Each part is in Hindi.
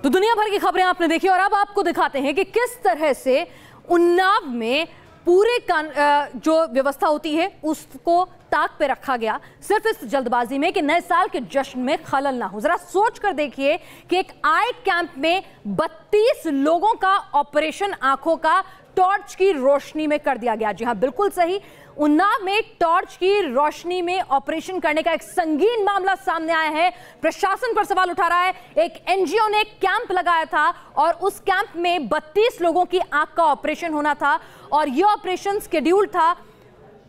तो दुनिया भर की खबरें आपने देखी और अब आपको दिखाते हैं कि किस तरह से उन्नाव में पूरे जो व्यवस्था होती है उसको ताक पे रखा गया, सिर्फ इस जल्दबाजी में कि नए साल के जश्न में खलल ना हो। जरा सोच कर देखिए कि एक आई कैंप में 32 लोगों का ऑपरेशन आंखों का टॉर्च की रोशनी में कर दिया गया। जी हां, बिल्कुल सही, उन्नाव में टॉर्च की रोशनी में ऑपरेशन करने का एक संगीन मामला सामने आया है। प्रशासन पर सवाल उठा रहा है। एक एनजीओ ने कैंप लगाया था और उस कैंप में 32 लोगों की आंख का ऑपरेशन होना था और यह ऑपरेशन शेड्यूल था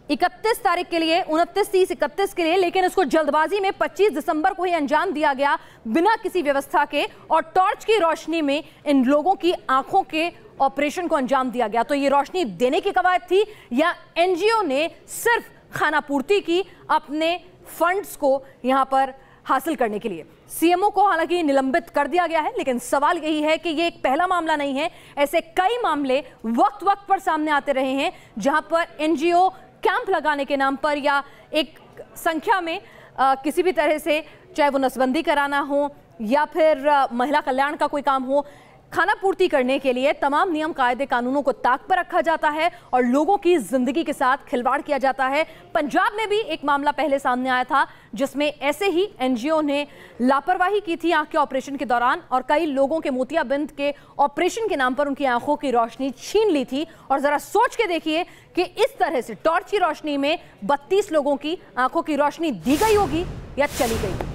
31 तारीख के लिए, 29, 30, 31 के लिए, लेकिन इसको जल्दबाजी में 25 दिसंबर को ही अंजाम दिया गया बिना किसी व्यवस्था के और टॉर्च की रोशनी में इन लोगों की आंखों के ऑपरेशन को अंजाम दिया गया। तो ये रोशनी देने की कवायद थी या एनजीओ ने सिर्फ खानापूर्ति की अपने फंड्स को यहां पर हासिल करने के लिए? सीएमओ को हालांकि निलंबित कर दिया गया है, लेकिन सवाल यही है कि ये एक पहला मामला नहीं है। ऐसे कई मामले वक्त वक्त पर सामने आते रहे हैं जहां पर एनजीओ कैंप लगाने के नाम पर या एक संख्या में किसी भी तरह से, चाहे वो नसबंदी कराना हो या फिर महिला कल्याण का कोई काम हो, खाना पूर्ति करने के लिए तमाम नियम कायदे कानूनों को ताक पर रखा जाता है और लोगों की जिंदगी के साथ खिलवाड़ किया जाता है। पंजाब में भी एक मामला पहले सामने आया था जिसमें ऐसे ही एनजीओ ने लापरवाही की थी आंख के ऑपरेशन के दौरान और कई लोगों के मोतियाबिंद के ऑपरेशन के नाम पर उनकी आंखों की रोशनी छीन ली थी। और जरा सोच के देखिए कि इस तरह से टॉर्च की रोशनी में 32 लोगों की आंखों की रोशनी दी गई होगी या चली गई।